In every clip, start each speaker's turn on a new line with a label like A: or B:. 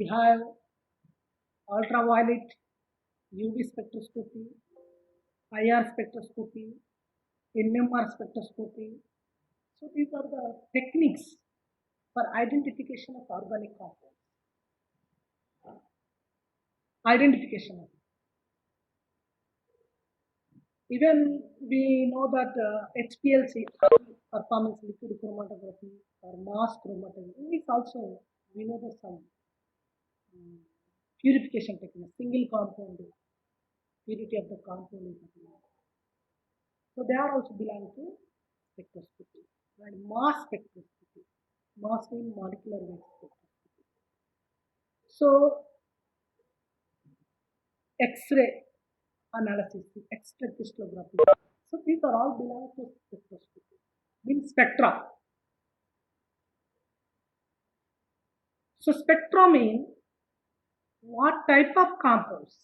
A: We have ultraviolet, UV spectroscopy, IR spectroscopy, NMR spectroscopy. So these are the techniques for identification of organic compounds. Identification. Even we know that HPLC, performance liquid chromatography or mass chromatography, is also we know that some um, purification technique, single compound purity of the compound is applied. So they are also belong to spectroscopy and mass spectroscopy. Mass means molecular weight spectroscopy. So X-ray analysis, X-ray crystallography. So these are all belong to spectroscopy. Means spectra. So spectra means what type of compounds,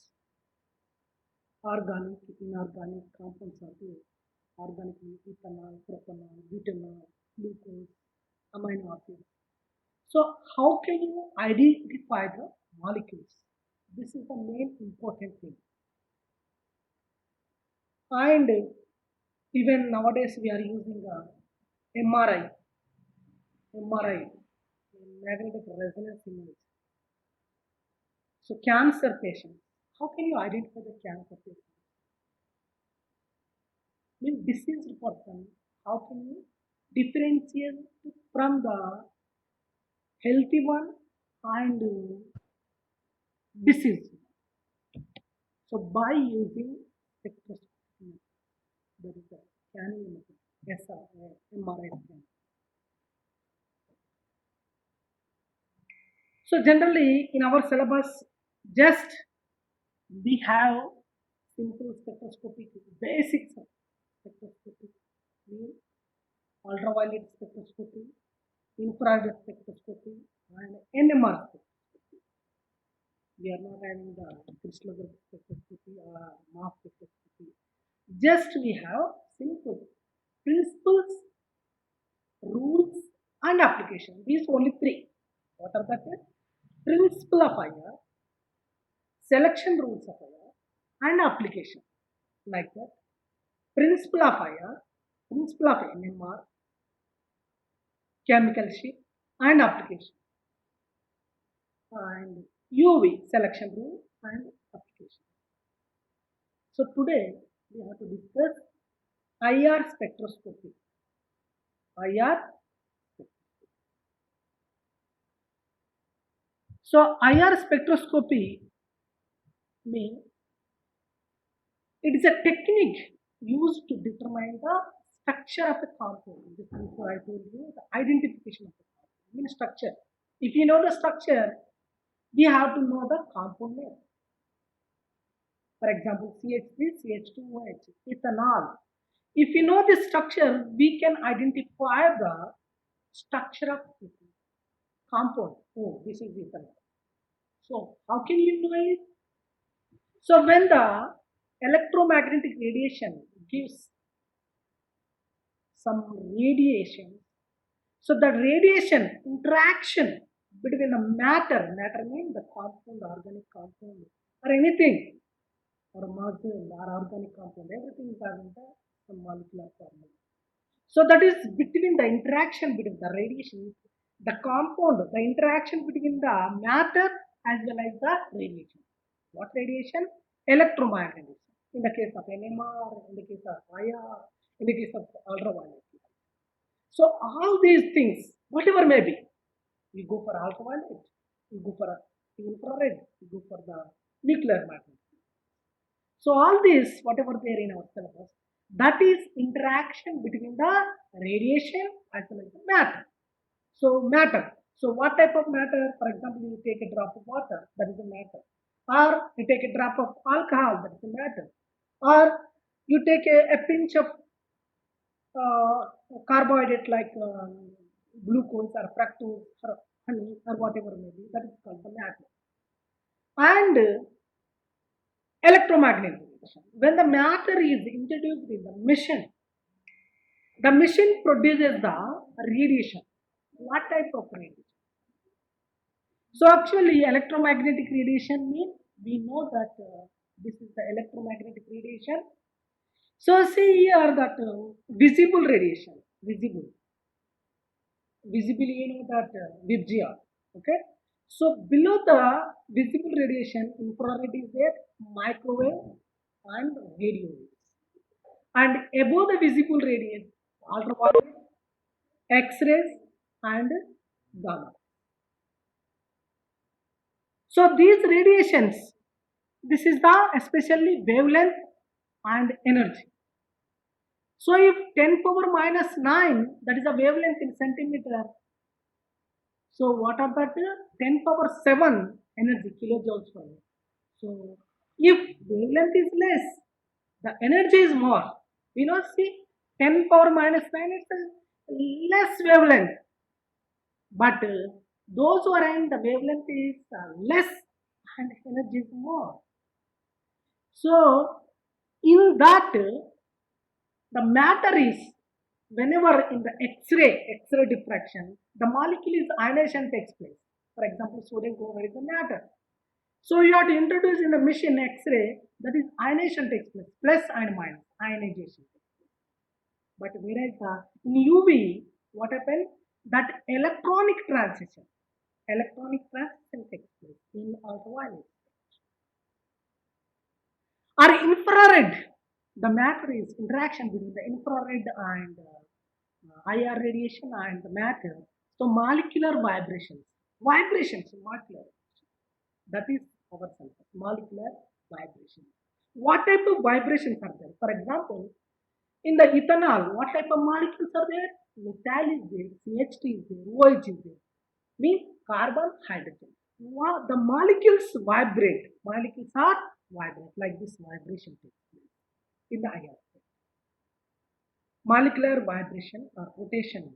A: organic, inorganic compounds are there. Organic means ethanol, propanol, butanol, glucose, amino acids. So how can you identify the molecules? This is the main important thing. And even nowadays we are using MRI, MRI, magnetic resonance image. So cancer patients, how can you identify the cancer patient? Mean diseased person, how can you differentiate from the healthy one and diseased? So by using spectroscopy, that is the scanning method, MRI scan. So generally in our syllabus, just we have simple spectroscopic basics of spectroscopy, mean ultraviolet spectroscopy, infrared spectroscopy, and NMR spectroscopy. We are not having the crystallographic spectroscopy or mass spectroscopy. Just we have simple principles, rules, and application. These only three. What are the principle of IR, selection rules of IR, and application. Like that. Principle of IR, principle of NMR, chemical shift, and application. And UV selection rule and application. So today we have to discuss IR spectroscopy. IR. So IR spectroscopy means it is a technique used to determine the structure of a compound. This is what I told you, the identification of the compound. Means structure. If you know the structure, we have to know the compound name. For example, CH3, CH2OH, ethanol. If you know the structure, we can identify the structure of compound. Oh, this is ethanol. So how can you know it? So when the electromagnetic radiation gives some radiation, so the radiation interaction between the matter means the compound, organic compound, or anything, or molecule or organic compound, everything is having the molecular formula. So that is between the interaction between the radiation, the compound, the interaction between the matter as well as the radiation. What radiation? Electromagnetism. In the case of NMR, in the case of IR, in the case of ultraviolet. So all these things, whatever may be, we go for ultraviolet, we go for infrared, we go for the nuclear magnetism. So all this, whatever there in our syllabus, that is interaction between the radiation as well as the matter. So matter. So what type of matter? For example, you take a drop of water, that is a matter. Or you take a drop of alcohol, that is a matter. Or you take a pinch of carbohydrate like glucose or fructose or honey or whatever may be, that is called the matter. And electromagnetic radiation. When the matter is introduced in the machine produces the radiation. What type of radiation? So actually electromagnetic radiation means we know that this is the electromagnetic radiation. So see here that visible radiation, visible you know that VGR, okay. So below the visible radiation, infrared is there, microwave and radio waves. And above the visible radiation, ultraviolet, X-rays and gamma. So these radiations, this is the especially wavelength and energy. So if 10 power minus 9, that is the wavelength in centimeter. So what are that? 10 power 7 energy kilojoules per minute. So if wavelength is less, the energy is more. You know, see 10 power minus 9 is a less wavelength. But those who are in the wavelength is less and energy is more. So in that the matter is whenever in the X-ray diffraction, the molecule is ionization takes place. For example, sodium chloride is a matter. So you have to introduce in the machine X-ray, that is ionization takes place, plus and minus ionization. But whereas in UV, what happens? That electronic transition takes place in ultraviolet. Or infrared, the matter is interaction between the infrared and IR radiation and the matter. So molecular vibrations, molecular. That is our center, molecular vibrations. What type of vibrations are there? For example, in the ethanol, what type of molecules are there? Methyl is there, CH2 is there, OH is there. Means carbon, hydrogen. The molecules vibrate. Molecules are vibrate like this vibration takes place in the IR. Molecular vibration or rotation.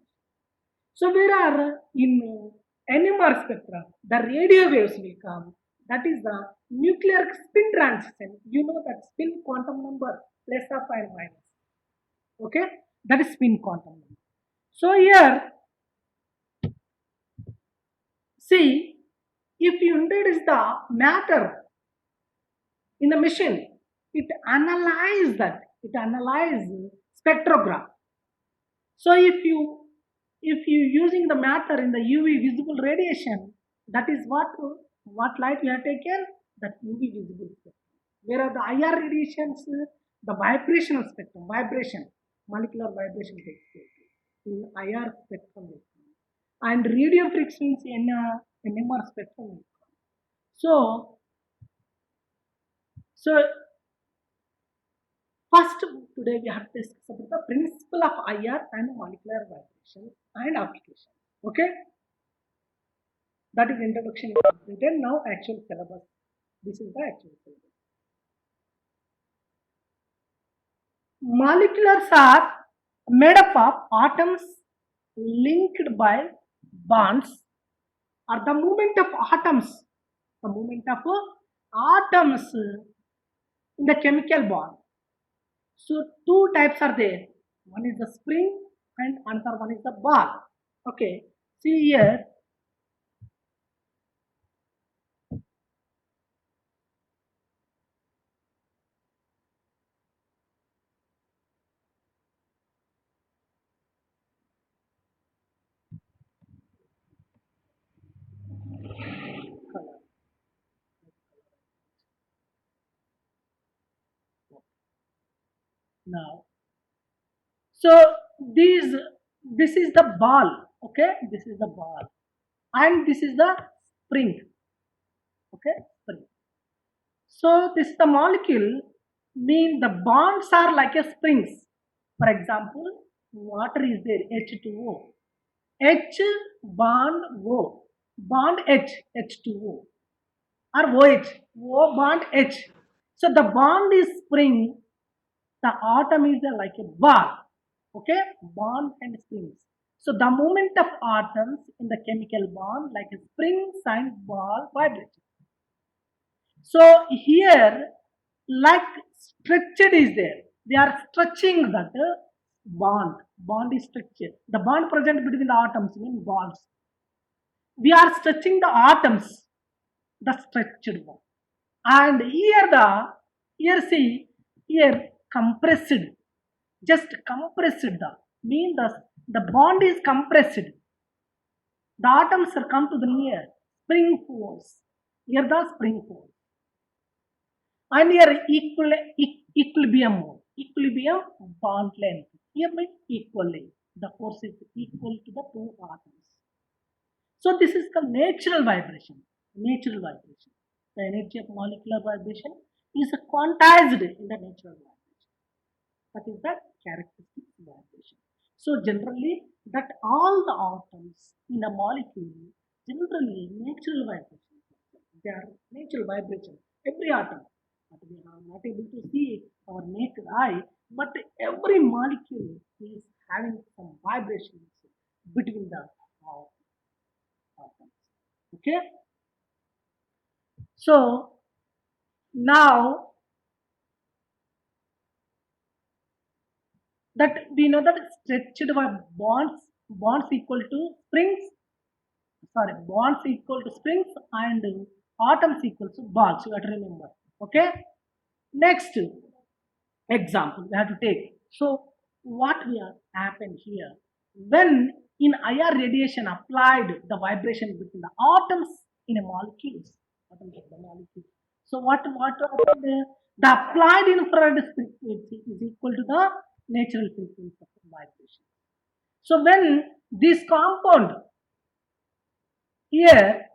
A: So where are in NMR spectra, the radio waves will come. That is the nuclear spin transition. You know that spin quantum number plus or minus. Okay, that is spin quantum number. So here, see, if you introduce the matter in the machine, it analyzes that. It analyzes spectrograph. So if you using the matter in the UV visible radiation, that is what light we have taken, that UV visible spectrum. Whereas the IR radiations, the vibrational spectrum, molecular vibration takes place in IR spectrum, and radio frequency in NMR spectrum. So first today we have to discuss about the principle of IR and molecular vibration and application. Okay, that is introduction completed. Now actual syllabus. This is the actual syllabus. Moleculars are made up of atoms linked by bonds, or the movement of atoms. The movement of atoms in the chemical bond. So two types are there. One is the spring and another one is the ball. Okay. See here. Now, so this is the ball. Okay, this is the ball, and this is the spring. Okay, spring. So this the molecule mean the bonds are like a springs. For example, water is there, H2O. H bond O, bond H, H2O, or OH, O bond H. So the bond is spring, the atom is like a ball. Okay, bond and springs. So the movement of atoms in the chemical bond like a springs and ball vibration. So here, like stretched is there. They are stretching that bond. Bond is stretched. The bond present between the atoms mean bonds. we are stretching the atoms, the stretched one. And here see, here compressed, just compressed, the mean the bond is compressed. The atoms are come to the near spring force. Here the spring force. And here equilibrium mode. Equilibrium bond length. Here means equally. The force is equal to the two atoms. So this is the natural vibration. Natural vibration. The energy of molecular vibration is quantized in the natural vibration. That is the characteristic vibration. So generally, that all the atoms in a molecule generally natural vibration. They are natural vibration. Every atom, but we are not able to see our naked eye. But every molecule is having some vibrations between the atoms. Okay. So now that we know that stretched bonds equal to springs, sorry, bonds equal to springs and atoms equal to balls. You have to remember. Okay. Next example we have to take. So what will happen here when in IR radiation applied the vibration between the atoms in a molecules, atoms of the molecule. So what happened? The applied infrared frequency is equal to the natural frequency of the vibration. So when this compound here,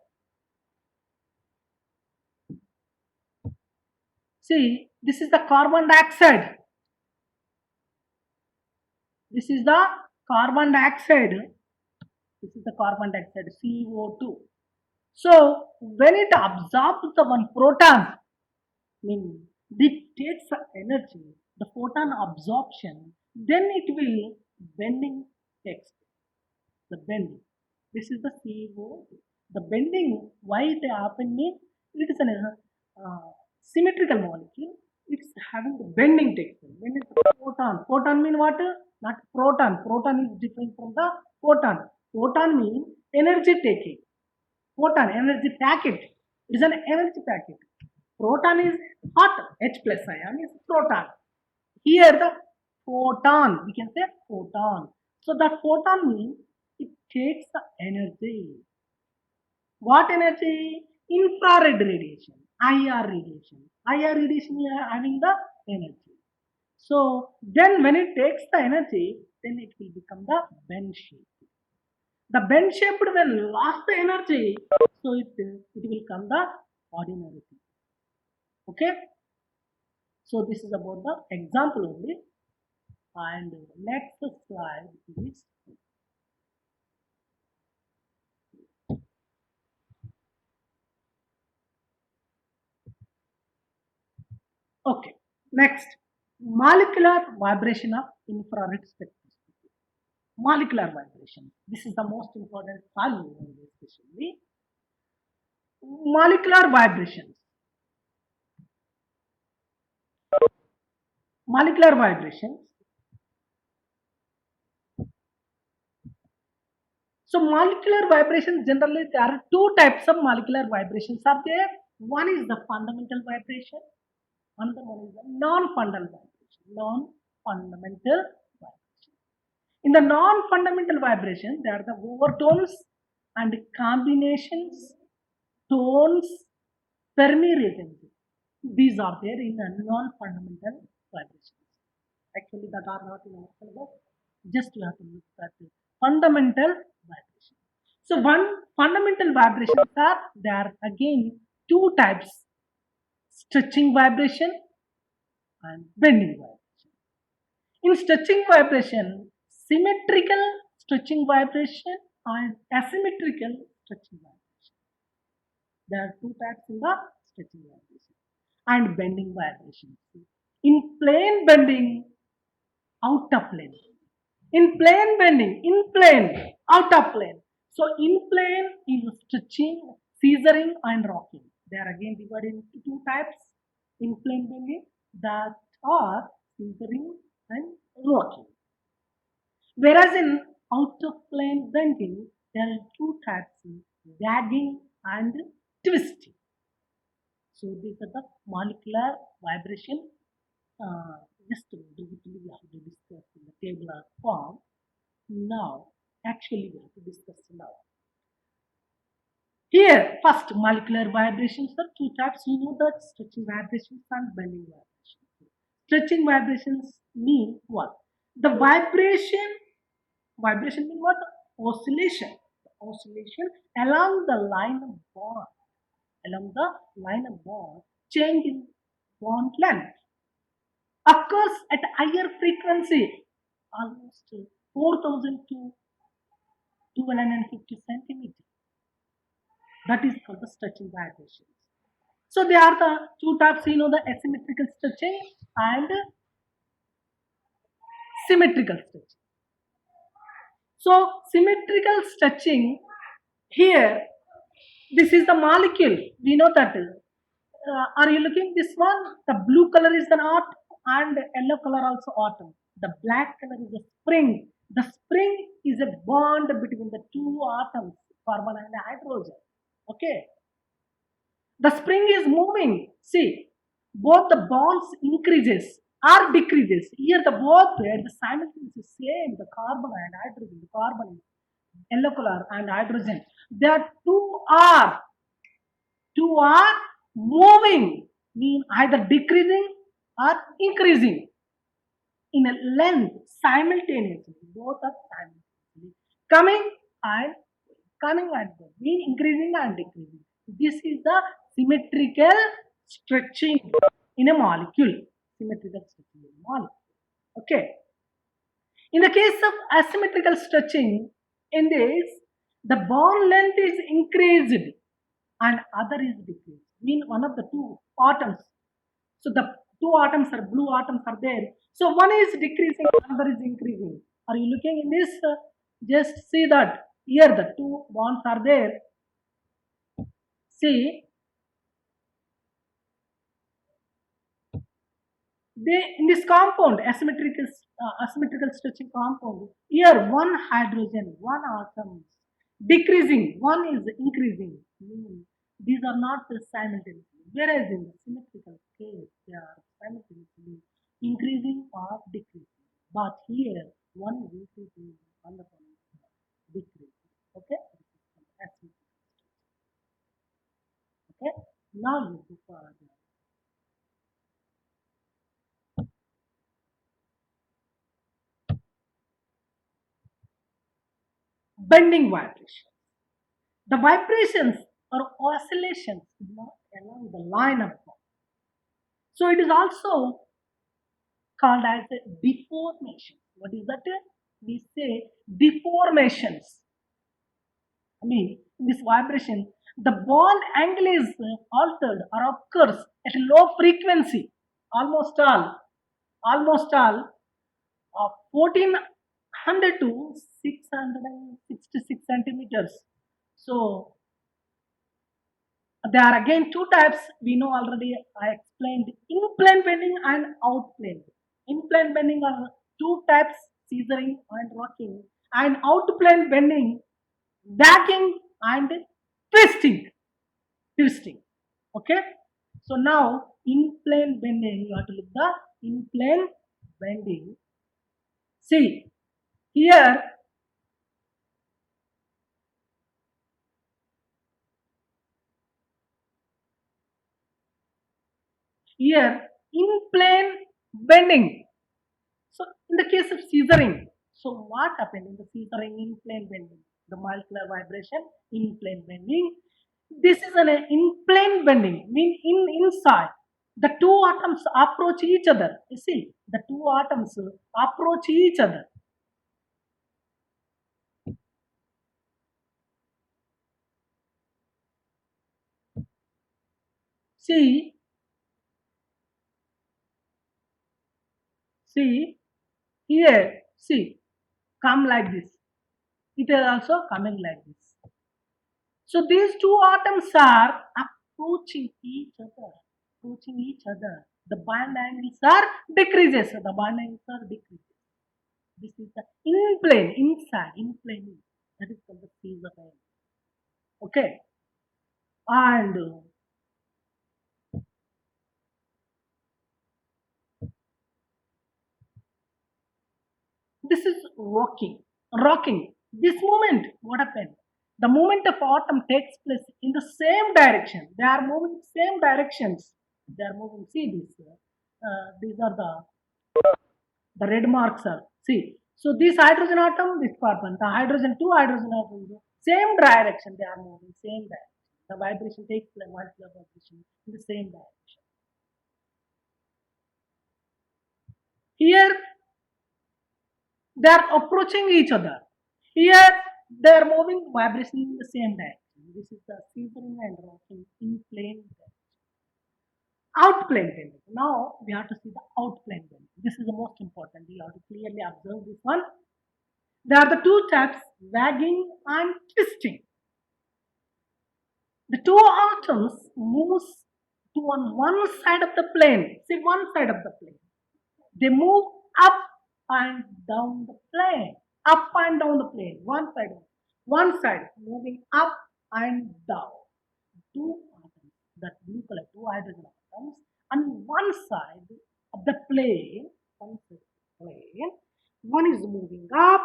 A: see, this is the carbon dioxide. This is the carbon dioxide. This is the carbon dioxide, CO2. So when it absorbs the one proton, means it takes the energy, the photon absorption, then it will bending text. The bending. This is the CO2. The bending, why it happen means it is a symmetrical molecule. It's having the bending texture. When it's photon, photon mean what? Not proton. Proton is different from the photon. Photon means energy taking. Photon, energy packet. It is an energy packet. Proton is hot. H plus ion is proton. Here the photon, we can say photon. So the photon means it takes the energy. What energy? Infrared radiation, IR radiation. IR radiation we are having the energy. So then when it takes the energy, then it will become the bend shape. The bend shape when lost the energy, so it will come the ordinary thing. Okay. So this is about the example only. And next slide is okay. Next, molecular vibration of infrared spectroscopy. Molecular vibration. This is the most important value especially. Molecular vibrations. Molecular vibrations. So molecular vibrations generally there are two types of molecular vibrations are there. One is the fundamental vibration, another one is the non-fundamental vibration. Non-fundamental vibration. In the non-fundamental vibration, there are the overtones and combinations, tones, Fermi resonance. These are there in the non-fundamental vibrations. Actually, that are not in our syllabus. Just you have to look at the fundamental vibration. So, one fundamental vibrations are there again two types: stretching vibration and bending vibration. In stretching vibration, symmetrical stretching vibration and asymmetrical stretching vibration. There are two types in the stretching vibration and bending vibration. In plane bending, out of plane. In plane bending, in plane, out of plane. So in plane is stretching, scissoring and rocking. They are again divided into two types in plane bending that are scissoring and rocking. Whereas in out of plane bending, there are two types dragging and twisting. So these are the molecular vibration. Just briefly we have to discuss in the tabular form. Now, actually we have to discuss now. Here, first molecular vibrations are two types. You know that stretching vibrations and bending vibrations. Stretching vibrations mean what? The vibration means what? Oscillation. Oscillation along the line of bond. Along the line of bond, change in bond length occurs at a higher frequency, almost 4000 to 1250 centimeters. That is called the stretching vibrations. So they are the two types, you know, the asymmetrical stretching and symmetrical stretching. So symmetrical stretching here, this is the molecule. We know that. Are you looking this one? The blue color is the atom and yellow color also atom. The black color is the spring. The spring is a bond between the two atoms, carbon and hydrogen. Okay. The spring is moving. See, both the bonds increases or decreases. Here the both at the simultaneously same, the carbon and hydrogen, the carbon yellow color and hydrogen. They are two are moving, mean either decreasing or increasing in a length simultaneously. Both are simultaneously coming and going, mean increasing and decreasing. This is the symmetrical stretching in a molecule. Symmetrical stretching in a molecule. Okay. In the case of asymmetrical stretching, in this, the bond length is increased and other is decreased. Mean one of the two atoms. So the two atoms are blue atoms are there. So one is decreasing, another is increasing. Are you looking in this? Just see that here the two bonds are there. See, they in this compound asymmetrical stretching compound. Here one hydrogen, one atom decreasing, one is increasing. These are not simultaneously. Whereas in the symmetrical case, they are simultaneously increasing or decreasing. But here, one is increasing, another one is decreasing. Okay? Okay? Now you go for bending vibration. The vibrations or oscillations along the line of bond. So it is also called as a deformation. What is that? We say deformations. I mean, in this vibration, the bond angle is altered or occurs at a low frequency. Almost all 1400 to 666 centimeters. So there are again two types. We know already. I explained in-plane bending and out-plane. In-plane bending are two types: scissoring and rocking, and out-plane bending, backing and twisting. Twisting. Okay. So now in-plane bending, you have to look the in-plane bending. See here. Here in-plane bending. So in the case of scissoring, so what happened in the scissoring in plane bending? The molecular vibration in plane bending. This is an in plane bending, mean inside. The two atoms approach each other. You see, the two atoms approach each other. See, see, here, see, come like this. It is also coming like this. So these two atoms are approaching each other, approaching each other. The bond angles are decreases. The bond angles are decreases. This is the in plane, inside, in plane. That is called the phase of angle. Okay, and this is rocking. This moment, what happened? The movement of atom takes place in the same direction. They are moving same directions. They are moving. See this. These are the red marks are. See. So this hydrogen atom, this carbon, the hydrogen two hydrogen atoms, same direction. They are moving same direction. The vibration takes place, molecular vibration in the same direction. Here they are approaching each other. Here they are moving vibration in the same direction. This is the seasoning and rocking in plane direction. Outplane bending. Now we have to see the outplane bending. This is the most important. We have to clearly observe this one. There are the two types, wagging and twisting. The two atoms moves to on one side of the plane. See one side of the plane. They move up and down the plane. Up and down the plane. One side moving up and down. Two atoms, that blue color, two hydrogen atoms, and one side of the plane, one is moving up,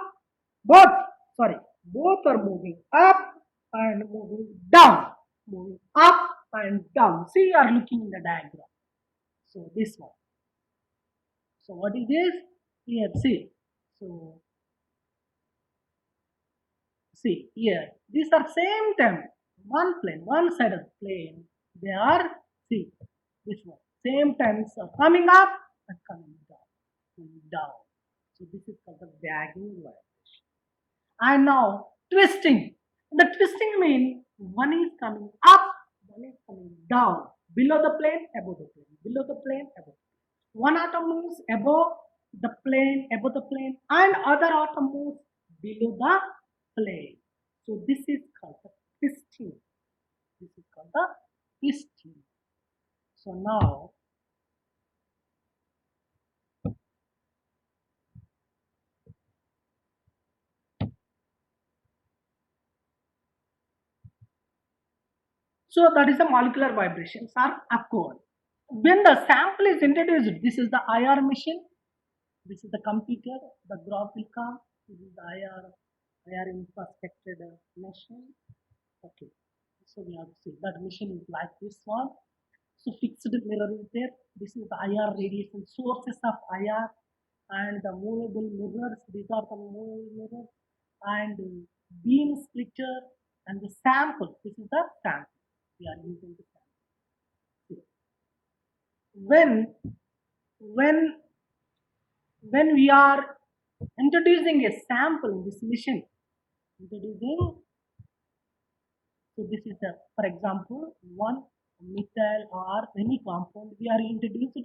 A: both, sorry, both are moving up and moving down, moving up and down. See, you are looking in the diagram. So this one. So what is this? Here, see. So see here, these are same time, one plane, one side of the plane. They are, see, this one, same times are coming up and coming down. So this is called the wagging vibration. And now twisting. The twisting means one is coming up, one is coming down. Below the plane, above the plane. Below the plane, above the plane. One atom moves above the plane, and other atom moves below the plane. So this is called the twisting. This is called the twisting. So now so that is the molecular vibrations are occurred. When the sample is introduced, this is the IR machine, this is the computer, the graph will come, this is the IR introspected machine. Okay, so we have to see that machine is like this one. So fixed mirror is there. This is the IR radiation sources of IR and the movable mirrors. These are the movable mirrors and beam splitter and the sample. This is the sample. We are using the sample. When when when we are introducing a sample in this mission, introducing, so this is the, for example, one methyl or any compound we are introduced.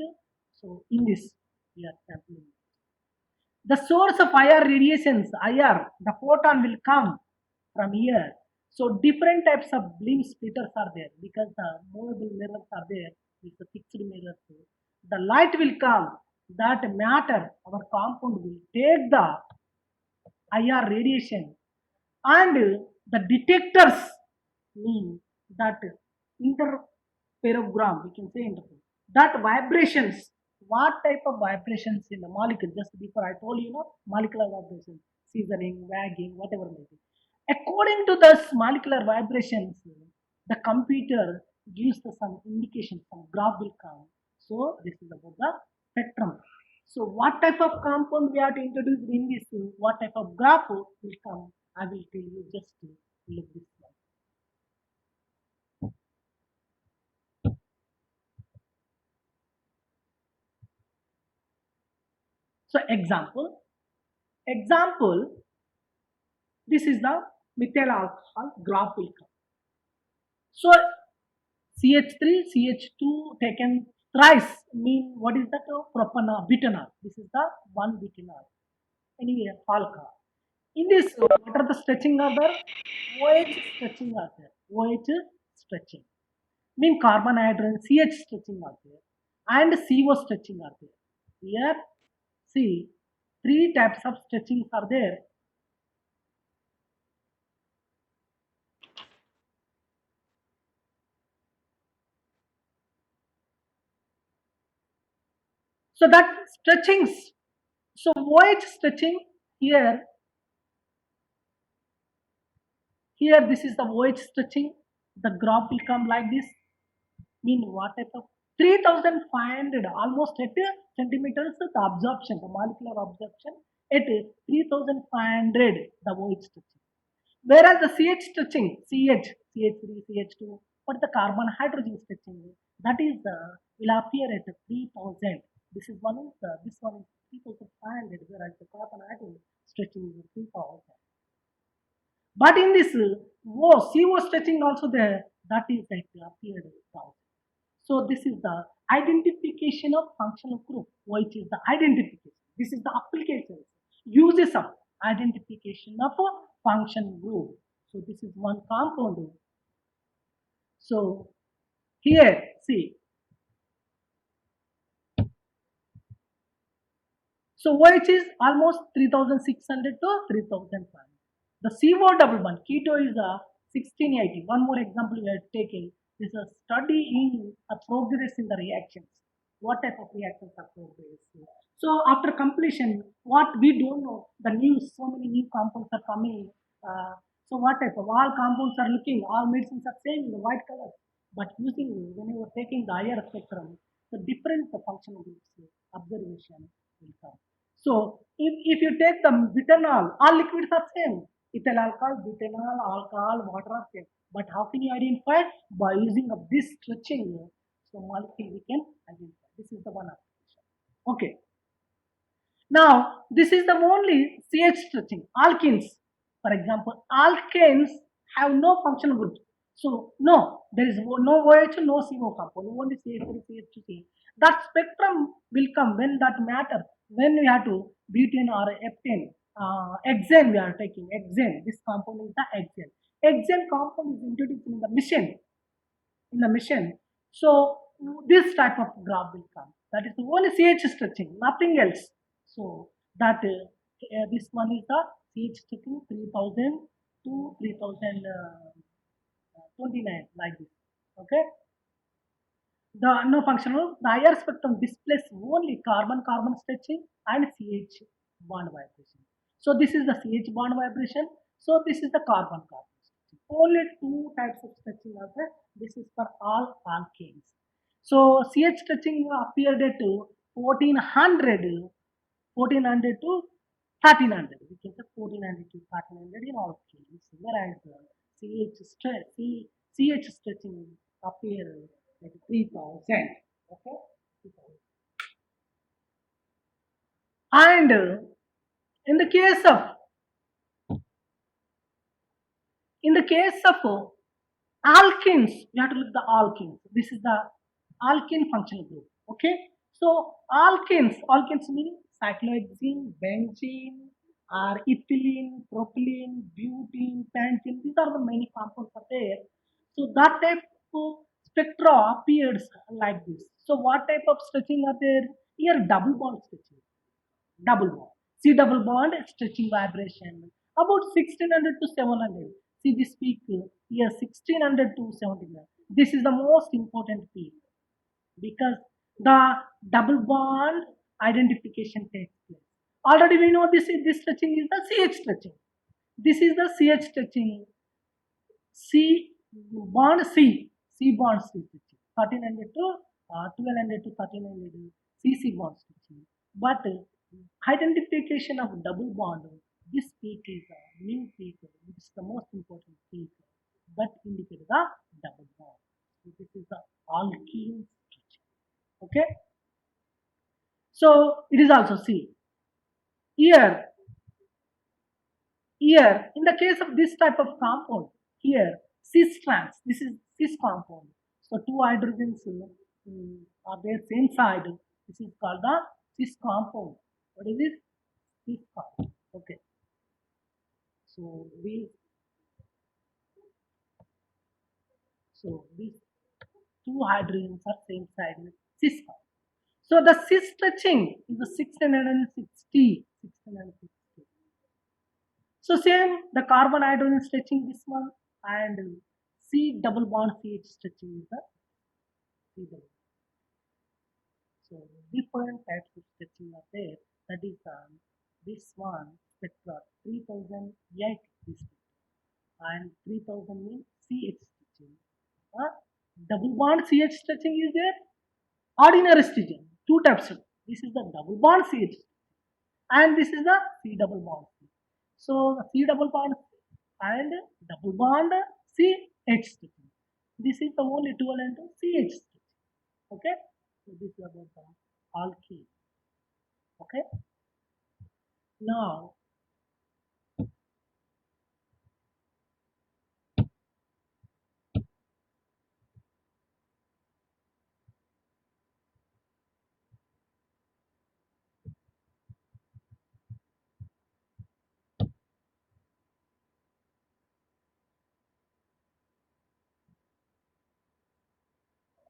A: So in this we are sampling. The source of IR radiations, IR, the photon will come from here. So different types of beam splitters are there because the movable mirrors are there. It's a fixed mirror. So the light will come. That matter, our compound will take the IR radiation, and the detectors mean that interferogram, we can say interferogram, that vibrations, what type of vibrations in the molecule, just before I told you, molecular vibrations, seasoning, wagging, whatever may be. According to this molecular vibrations, the computer gives the some indication, some graph will come. So this is about the spectrum. So what type of compound we have to introduce in this, what type of graph will come, I will tell you, just look this one. So example, this is the methyl alcohol graph will come. So CH3, CH2 taken thrice mean what is that? Propanol, butanol. This is the one butanol. Anyway, alcohol. In this, what are the stretching are there? OH stretching are there. OH stretching. Mean carbon hydrogen CH stretching are there. And CO stretching are there. Here, see, three types of stretchings are there. So that stretchings. So OH stretching here, this is the OH stretching. The graph will come like this. Mean what type of 3500 almost at centimeters the absorption, the molecular absorption at 3500 the OH stretching. Whereas the CH stretching, CH3, CH2, what the carbon hydrogen stretching, that is will appear at 3000. This is one is this one is 3500, whereas the carbon hydrogen stretching is 3000. But in this CO stretching also there, that is at appeared 1000. So this is the identification of functional group, which is the identification. This is the application, uses of identification of a function group. So this is one compound. So here, see. So OH is almost 3600 to 3500. The CO double bond, keto is a 1680. One more example we are taking is a study in a progress in the reactions. What type of reactions are progress? So after completion, what we don't know, the new, so many new compounds are coming. So what type of all compounds are looking, all medicines are same in the white color. But using, when you are taking the higher spectrum, the different functional groups observation will come. So if you take the butanol, all liquids are same. Ethyl alcohol, butanol, alcohol, water are same. But how can you identify? By using of this stretching, so molecule we can identify. This is the one application. Okay. Now this is the only CH stretching. Alkenes, for example, alkanes have no functional group. So no, there is no OH, no CO compound, only CH3, CH2. That spectrum will come when that matter, when we have to butane or heptane, hexane we are taking, hexane, this compound is the hexane. Hexane compound is introduced in the mission. So this type of graph will come. That is only CH stretching, nothing else. So that this one is the CH stretching 3000 to 3029 like this. Okay. The no functional, the higher spectrum displays only carbon-carbon stretching and CH bond vibration. So this is the CH bond vibration. So this is the carbon-carbon stretching. Only two types of stretching are there. This is for all alkanes. So CH stretching appeared at 1400, 1400 to 1300. We can say 1400 to 1300 in all cases. Whereas CH stretching appear at 3000. Okay. And in the case of alkenes, we have to look at the alkenes. This is the alkene functional group. Okay. So alkenes meaning cyclohexene, benzene, or ethylene, propylene, butene, pentene. These are the many compounds are there. So that type of spectra appears like this. So what type of stretching are there? Here double bond stretching. Double bond. C double bond stretching vibration. About 1600 to 700. See this peak here 1600 to 1700. This is the most important peak because the double bond identification takes place. Already we know this stretching is the CH stretching. This is the CH stretching. C bond C bond C stretching. 1300 to 1200 to 1300 CC bond stretching. But identification of double bond, this peak is a new peak, which is the most important peak that indicates the double bond. So this is the alkene stretching. Okay. So it is also C. Here in the case of this type of compound, here cis trans, this is cis compound. So two hydrogens are there same side. This is called the cis compound. What is this? Cis compound. Okay. So these two hydrogens are same side with cis compound. So the cis stretching is the 660. So same the carbon hydrogen stretching this one and C double bond CH stretching is the C double. So So different types of stretching are there. That is this one spectra 3008 this and 3000 means CH stitching. Uh, Double bond CH stitching is there. Ordinary stitching, two types. This is the double bond CH and this is the C double bond. So the C double bond and double bond CH stitching. This is the only equivalent to CH stitching. Okay. So this is about the alkene. Okay. Now,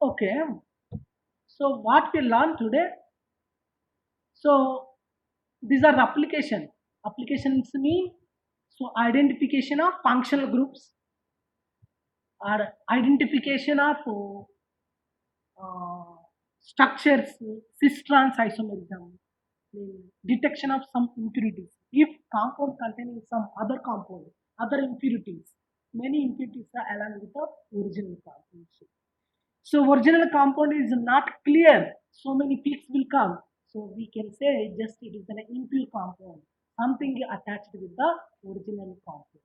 A: okay. So what we learned today. So these are application. Applications mean so identification of functional groups or identification of uh, structures, cis-trans isomerism, detection of some impurities. If compound containing some other compound, other impurities, many impurities are along with the original compound. So original compound is not clear. So many peaks will come. So we can say just it is an impure compound, something attached with the original compound.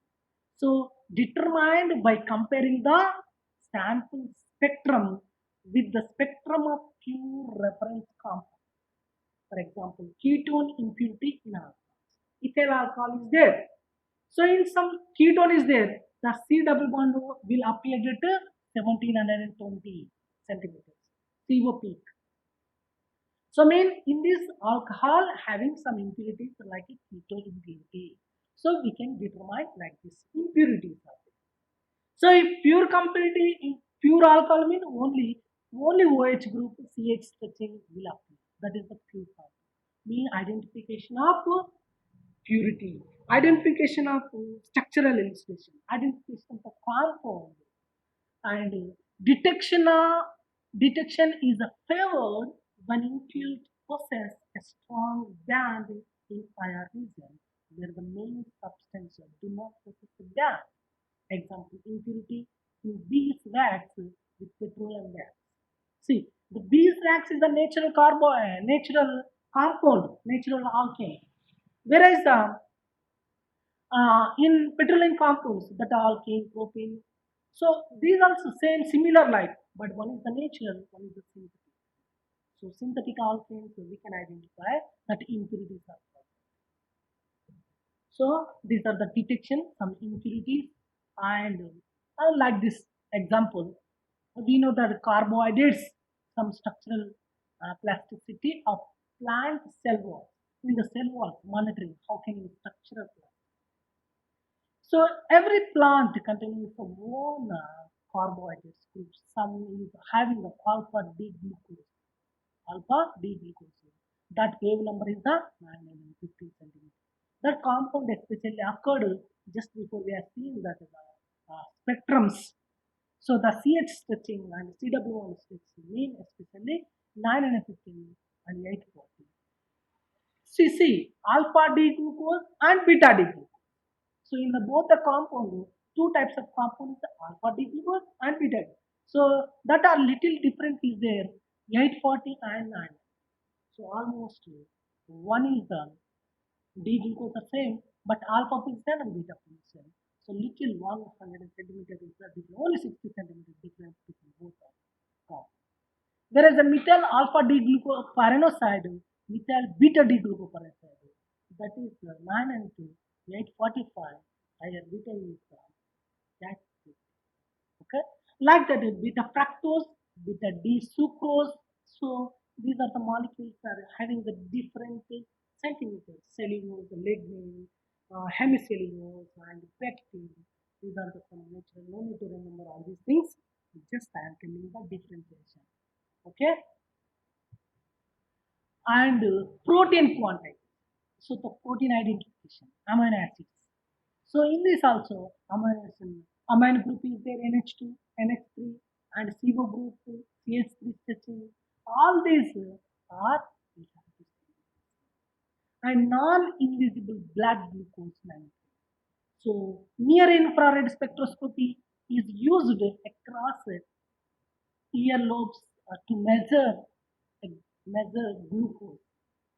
A: So determined by comparing the sample spectrum with the spectrum of pure reference compound. For example, ketone impurity in alcohol. Ethyl alcohol is there. So in some ketone is there, the C double bond will appear at 1720 centimeters. CO peak. So mean in this alcohol having some impurities like a ketone impurity. So we can determine like this impurities are there. So if pure completely in pure alcohol mean only OH group CH stretching will appear. That is the pure form. Mean identification of purity, identification of structural illustration, identification of the compound, and detection is a favored when impute possess a strong band in IR region where the main substance do not possess a band. Example, impurity in beeswax with petroleum gas. See, the beeswax is the natural compound, natural alkane. Whereas in petroleum compounds, that alkane, propane. So these also same similar like, but one is the natural, one is the synthetic. So synthetic alkanes we can identify that impurities are present. So these are the detection, some impurities, and like this example, we know that carbohydrates, some structural plasticity of plant cell wall. In the cell wall, monitoring how can you structure a plant. So every plant containing its own carbohydrates group. Some is having a alpha D glucose. Alpha D glucose. That wave number is the 950 centimeter. That compound especially occurred just before we are seeing that spectrums. So the CH stretching and CW1 stretching mean especially 915 and 840. See, alpha D glucose and beta D glucose. So in the both the compound, two types of compounds, alpha D glucose and beta D. So that are little different is there, 840 and 9. So almost one is the D glucose the same, but alpha position and beta position. So little 100 centimeter is the difference, only 60 centimeter difference between both of compounds. Whereas the methyl alpha D glucopyranoside, methyl beta D glucopyranoside, that is 9 and 2, 845, higher beta is that. Okay, like that beta fructose, beta D sucrose. So these are the molecules that are having the different centimeters, cellulose, lignin, hemicellulose, and pectin. These are the some natural. No need to remember all these things. Just I am telling the differentiation. Okay, and protein quantity. So the protein identification, amino acids. So in this also amino group is there NH2, NH3, and CO group CH3 stretching. All these or we have to say, and non-invisible blood glucose monitoring. So near infrared spectroscopy is used across earlobes to measure glucose.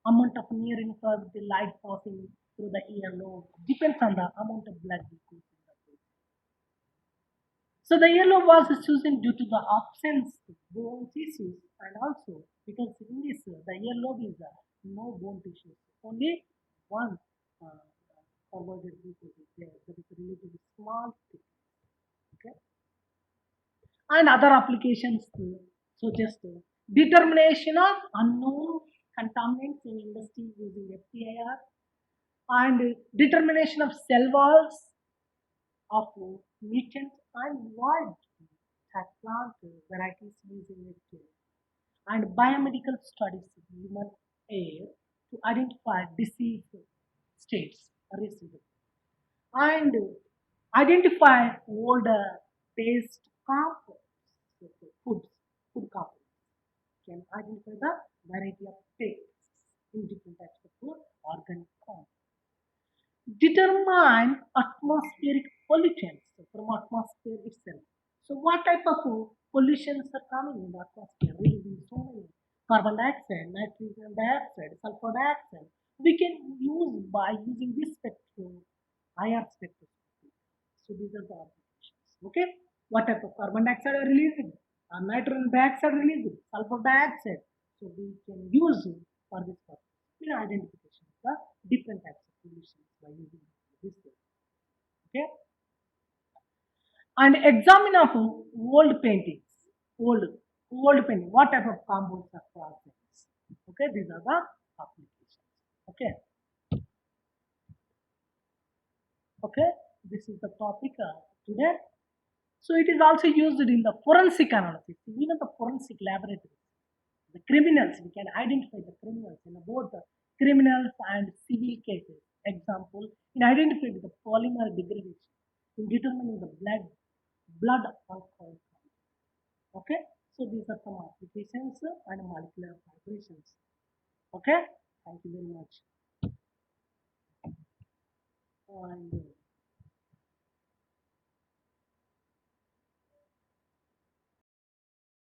A: Amount of near infrared light passing through the earlobe depends on the amount of blood glucose in the body. So the earlobe was chosen due to the absence of bone tissues, and also because in this the earlobe is no bone tissues, only one carbohydrate glucose is there that is relatively small thick. Okay, and other applications suggest determination of unknown contaminants in industry using FTIR, and determination of cell walls of mutants and wild plant varieties using FTIR, and biomedical studies of human air to identify disease states recently, and identify old taste compounds, so food compounds can identify the variety of tastes in different types of food, organic compounds. Determine atmospheric pollutants from atmosphere itself. So what type of pollutions are coming in the atmosphere? Releasing so many carbon dioxide, nitrogen dioxide, sulfur dioxide. We can use by using this spectrum, IR spectroscopy. So these are the applications. Okay, what type of carbon dioxide are releasing? Nitrogen dioxide releasing, sulfur dioxide. So we can use for this purpose in identification of the different types of pollutions by using this way. Okay, and examine of old paintings, old old painting. What type of compounds are present? Okay, these are the applications. Okay, okay, this is the topic today. So it is also used in the forensic analysis, even the forensic laboratory. The criminals, we can identify the criminals in both the criminals and civil cases. Example, in identifying the polymer degradation, in determining the blood alcohol count. Okay, so these are some applications and molecular vibrations. Okay, thank you very much. And